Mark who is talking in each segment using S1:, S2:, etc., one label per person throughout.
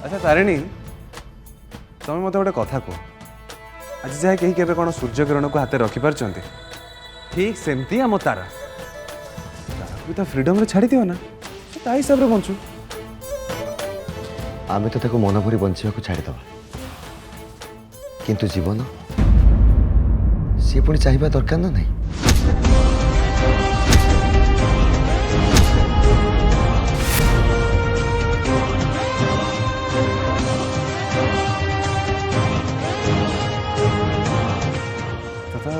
S1: अच्छा तारिणी तुम मत गोटे कथा कह आज जाए कहीं केवे कौन सूर्य किरण को हाथ रखी पार्चंती ठीक सेमती आम तारा तारा भी तो फ्रीडम रे छाड़ी दियो ना ता हिसाब रे बंचू
S2: आमे तो ताको मन भरी बंचिया को छाड़ी दवा किंतु जीवन सी पुणी चाहिए दरकार ना नहीं
S1: तथा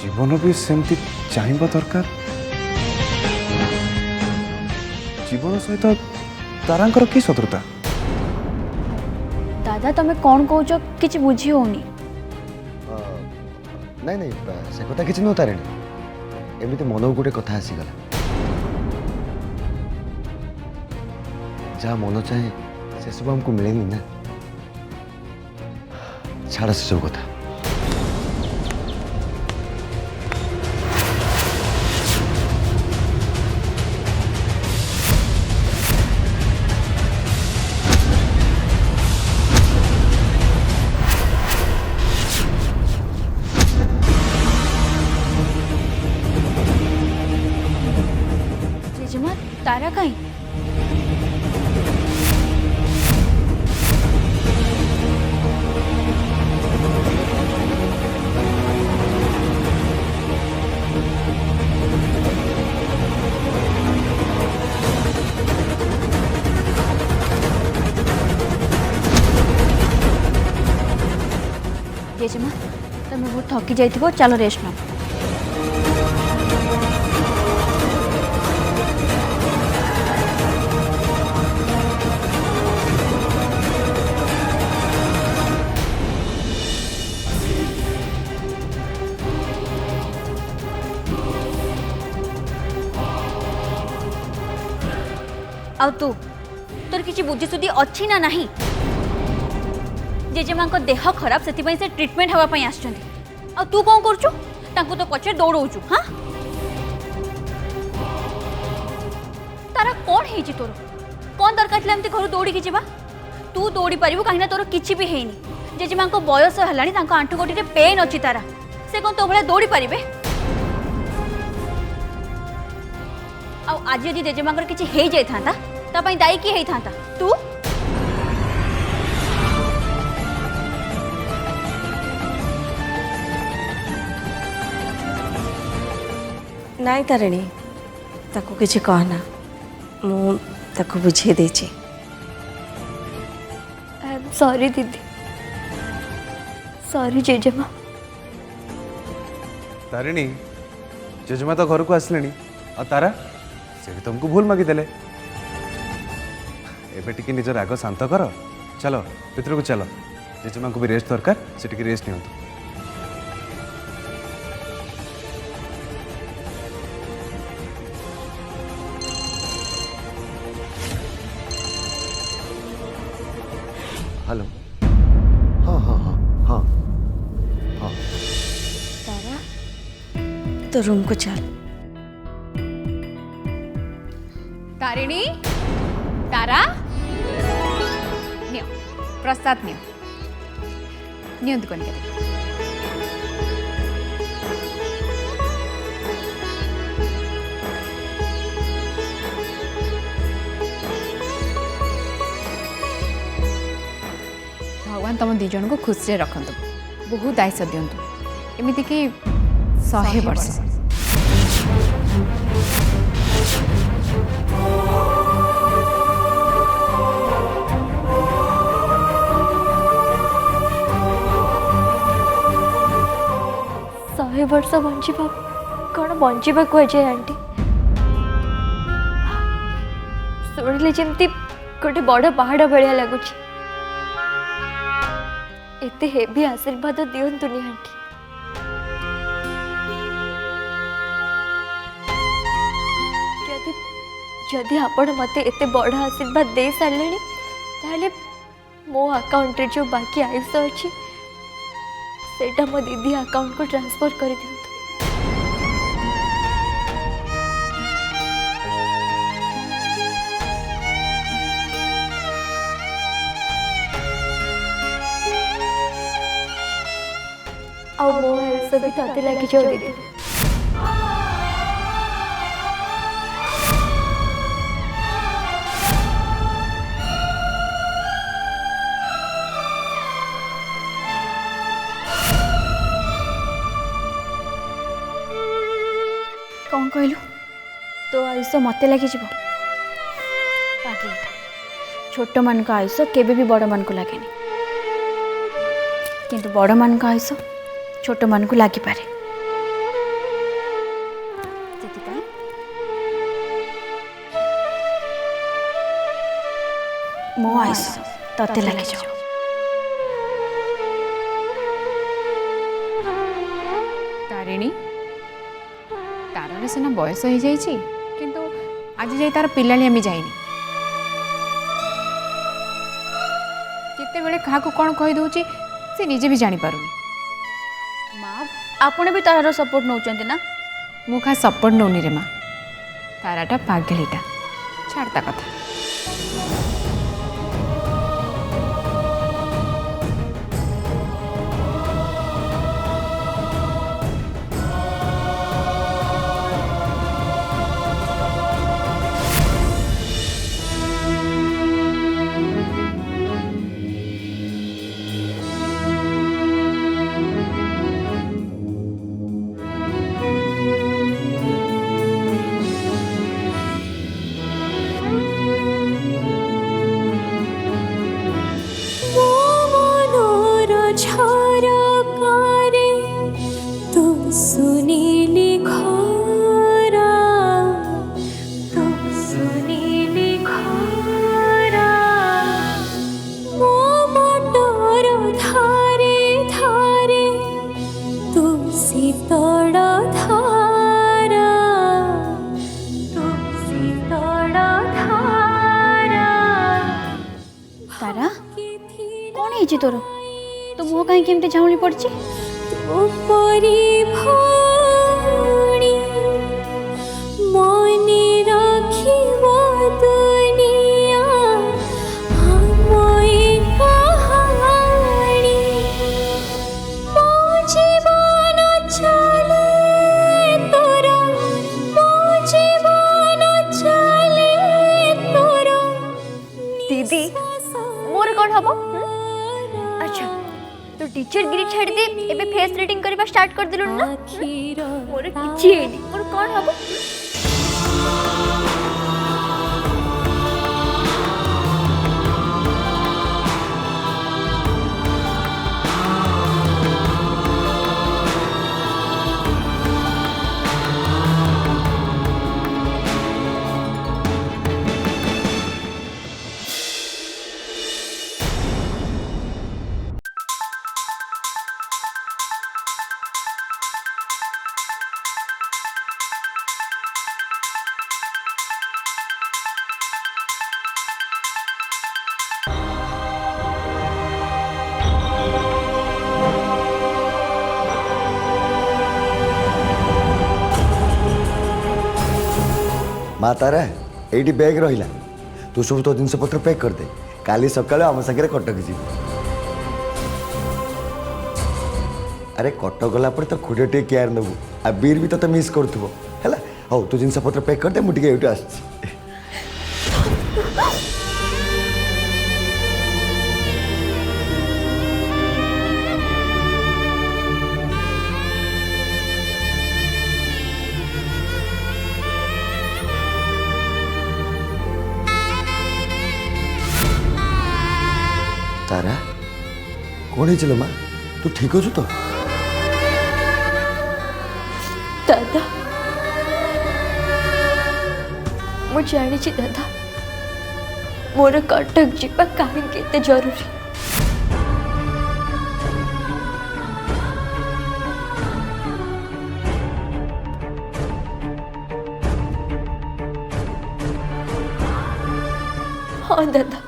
S1: जीवन भी सेमती चाहिए दरकार जीवन सहित तारांकर की शत्रुता
S3: दादा तमें कौन कौच कि बुझी होनी
S2: नहीं नहीं से कथा किसी नुह तारिणी एमती मन को गोटे कथा आसीगला जहाँ मन चाहे से सब हमको मिलेनी ना छाड़ से सब कथा
S3: जेजेमा तारा कहीं जेजेमा तमें बहुत थकी जाइथिबो चलो रेस्ट नो आउ तू तोर किसी बुझीसुझी अच्छी ना नहीं जेजेमा देह खराब से ट्रिटमेंट हाँवाई आसु तू कौन करुचु तो पचे दौड़ू हाँ तारा कौन है तोर कौन दरकार था एमती घर दौड़ी जावा तू दौड़ी पारू कहीं तोर किसी भी हैनी जेजेमा बयस है आंठु गोटी पेन अच्छी तारा से कौन तो भाया दौड़ी पारे आज यदि जेजेमा किसी हो जाता दायी किए होता तू
S4: नाई तारिणी ताको किसी कहना मुझे बुझे देची
S3: आई एम सॉरी दीदी सॉरी जेजेमा
S1: तारिणी जेजेमा तो घर को आसले और तारा से भी तुमको भूल मागिदेले एबे टिके निज राग शांत कर चलो भितर को चलो जेजेमा को भी रेस्ट दरकार से टिके रेस्ट नियंतु
S2: हेलो हाँ हाँ हाँ हाँ हाँ
S4: तारा तो रूम को चल
S5: तारिणी तारा नियो प्रसाद नियो नियंतु कौन के भगवान तुम दी जन को खुशी रखत बहुत आयुष दिंतु एमती कि 100 वर्ष
S3: शहे वर्ष बंचा कौन बंचा कहुए आंटी शुणिले जमती गोटे बड़ पहाड़ भाया लगुच एते हेवी आशीर्वाद दिंतुनि आंटी जदि जदि आपण मते एते बड़ आशीर्वाद दे सारे ताले मो अकाउंट रे जो बाकी आयुष अच्छी सेटा मो दीदी अकाउंट को ट्रांसफर कर दियंतु मो आयुष भी तते लगी जाओ दीदी।
S6: कौन कहलु तो आयुष मत लगे छोट मान आयुष केबे भी बड़ मान को लगे किंतु बड़ मान आयुष छोट मान को लगी पारे मो आयुष तते लगे जाओ।
S5: तारिणी तार सीना बयस हो जाइए किंतु आज जाए तार पिलालियामी जाइनी केते बेले क्या कौन कही दूची से निजे भी जानी पारुनी।
S6: माँ आपने भी तार सपोर्ट नौचंती ना
S5: मु खा सपोर्ट नौनी रे माँ ताराटा पागलीटा छाड़ता कथा।
S6: तारा कौन है तोर तो मुह कहीं केमती झाउली पड़ची
S3: दीदी मोर कौन हम? अच्छा तो टीचर गिरी छाड़ दे एबे फेस रीडिंग करबा स्टार्ट कर दिलु ना मोर किछि हेनी मोर कौन हम?
S2: माँ तारा ये बैग रहा तू सब तो जिनस पत्र पैक कर दे काली सकाଳେ आम सागर कटक जी। अरे कटक गला तो खुद टे केयर नबू आ बीर भी तो मिस करूँ है हौ तू जिनस पत्र पैक कर दे मुझे ये आस तारा कौन है माँ तू ठीक हो तो
S3: दादा मु जानी दादा मोर कटक जीवा कहीं केते जरूरी। हाँ दादा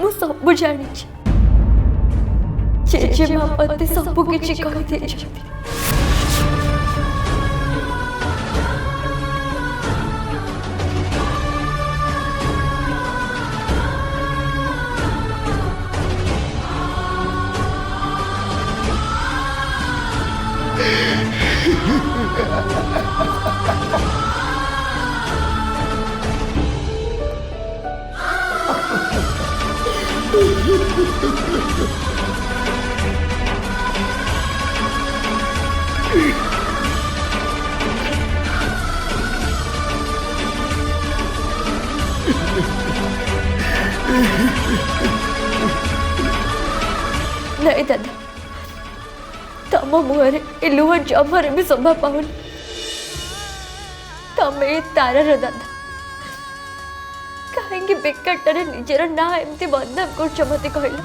S3: मु सब जानी जेजे माँ पते सब किछि कहि देछथि। नहीं दादा तम मुहरे ए लुह जमारे भी शोभा पाऊनी तमें ए तारार दादा कहीं बेकारटारे निजर ना एमती बदनाम कर मत कहल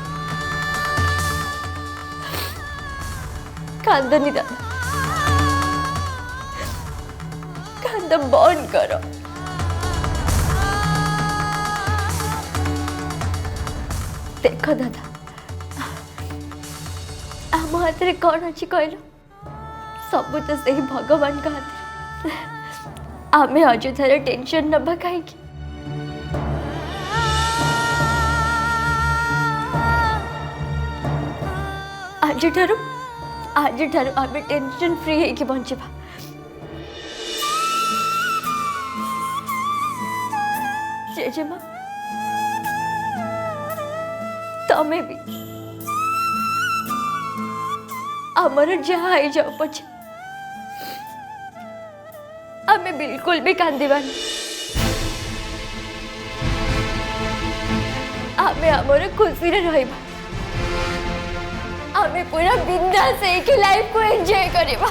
S3: कांदनी दादा कांद बंद कर देख दादा आम हाथ में कौन अच्छी कहल सब तो से भगवान का हाथ आम अଯଥାରେ टेंशन नबा कहीं आज आम टेंशन फ्री है बंचवा जेजेमा तमें भी आमर जहाँ आई जाओ पछे आमे बिल्कुल भी कांदिबानी आमे आमर खुशी रे रहिबा आमे पूरा बिंदास है कि लाइफ को एंजॉय करिबा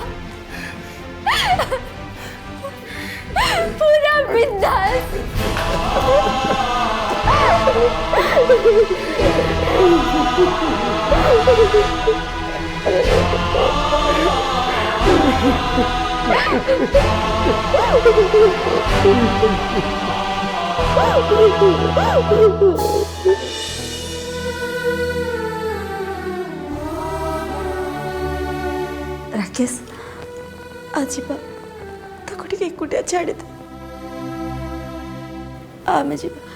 S3: पूरा बिंदास
S4: राकेश आज ताको एकुटिया छाड़ी दे आमे जीवा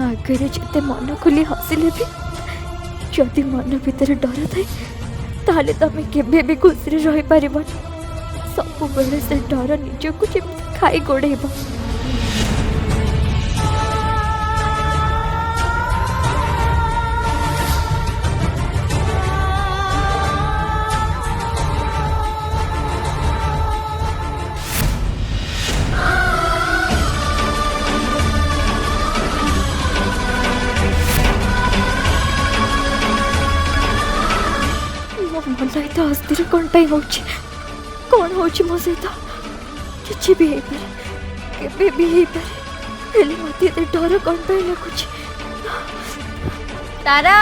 S3: आगे जिते मन खुली हसिले भी जदि मन भितर डर थाए ताले तमे केबे भी खुशी रही पारिबन सब बेले से डर निजको जेमती खाई गोड़ेबा मन एत अस्थिर कौन कौन हो मो सहित किसी भी केबे भी हेले मत डर कौन लगुच
S6: तारा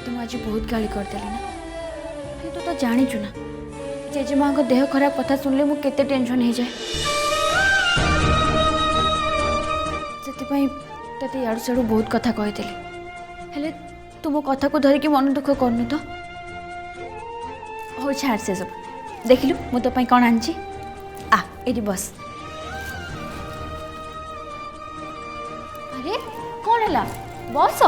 S6: तोते मुझे बहुत गाड़ी करदेली ना कि तू तो जाचु ना जेजेमा देह खराब कथा शुणिले मु केते टेंशन हो जाए से तते याड़ू साड़ू बहुत कथा कहीदेली हेले तू मो कथा को धरिकी मन दुख करनु तो हो छाड़ से सब देखिलु मु तो कौन आनी आ ये बस अरे कौन है बस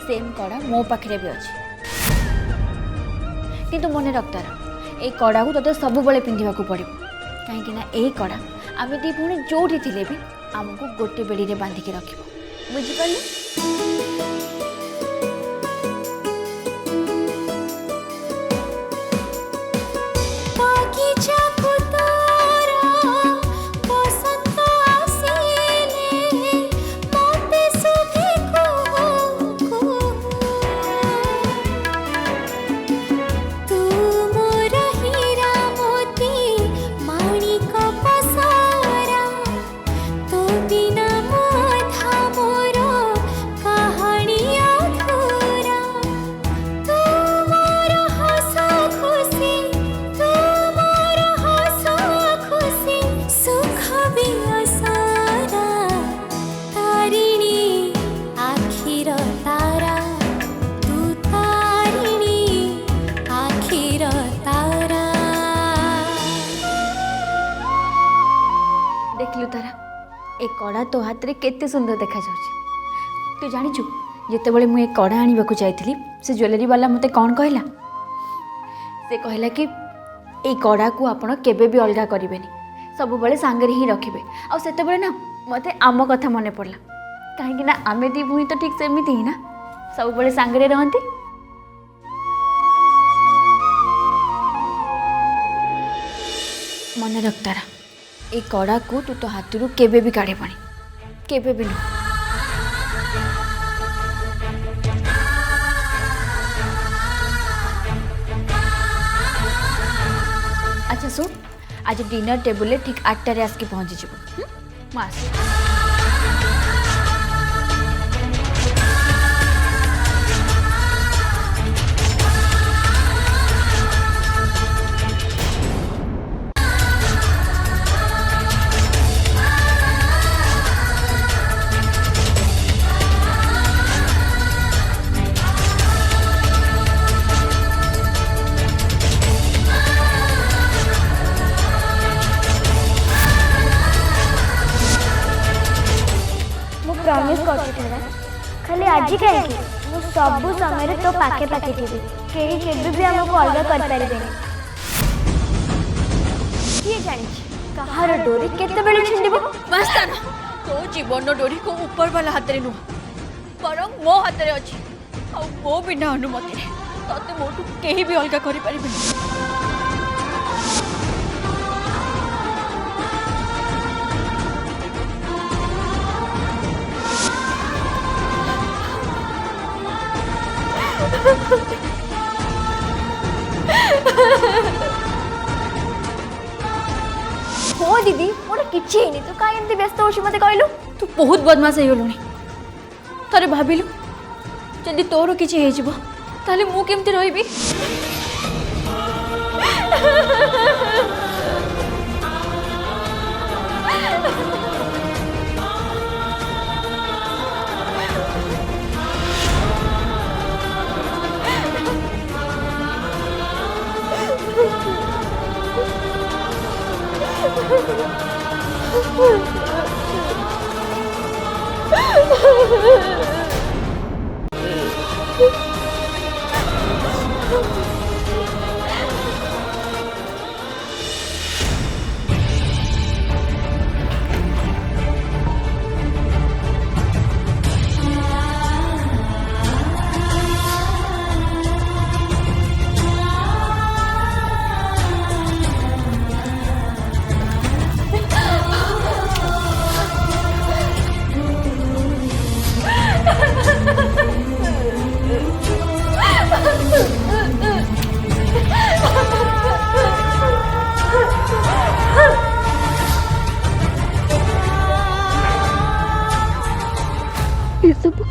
S6: सेम कड़ा मो पाखे भी अच्छी किंतु मन रखतार ये कड़ा को तोते सब बेले पिंधा पड़ो कहीं कड़ा आम दी पुणी जोटी थे भी आमको गोटे बेड़ी रे बांधिकी रख बुझिपार देखलु तारा ए कड़ा तो हाथ रे केते सुंदर देखा जाउछि तू जानिछु जेते बळे मु ए कड़ा आनिबा को जाइथिली से ज्वेलरी वाला मते कोन कहला से कहला कि ए कड़ा को आपण केबे भी अलगा करिवेनी सब बळे सांगरे ही रखिबे आ सेते बळे ना मते आम कथा मने पड़ला काहे कि ना आमे दी भूई तो ठीक सेमिति ही ना सब बळे सांगरे रहंती मन रखतारा ए कड़ा को तू तो हाथ रू केबे भी काढ़े पानी केबे भी नु अच्छा सुन आज डिनर टेबल ठीक 8 आसके पहुँची जीव मास
S7: प्रॉमिस कर खाली आज कहीं सब समय तो पाखे पाखे थी कहीं केबे भी हमको अलग कर पारे किए जानी कहार डोरी केते बेले छिंडिबो
S3: मस्ताना तो जीवन डोरी को ऊपर वाला हाथ रे नुह बरं मो हाथ रे अछि आ मो बिना अनुमति रे तते मोटू केही भी अलगा करि परिबे
S6: हो दीदी मोर किछि नहीं तू काई एमती व्यस्त होछि मते कहलु तू बहुत बदमाश हे गलुनी थरे भाबिलु जदी तोर किछि हे जिवो ताले मु केमती रहिबी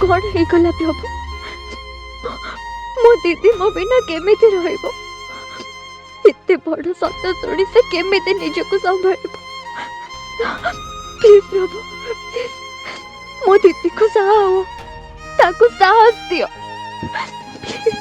S3: कौन हो गला प्रभु मो दीदी मो बिना केमिति रहइबो इतने बड़ सत शुणी से केमिति निजको संभाळिबो प्लीज प्रभु प्लीज मो दीदी को साहो ताको साहस दियो प्लीज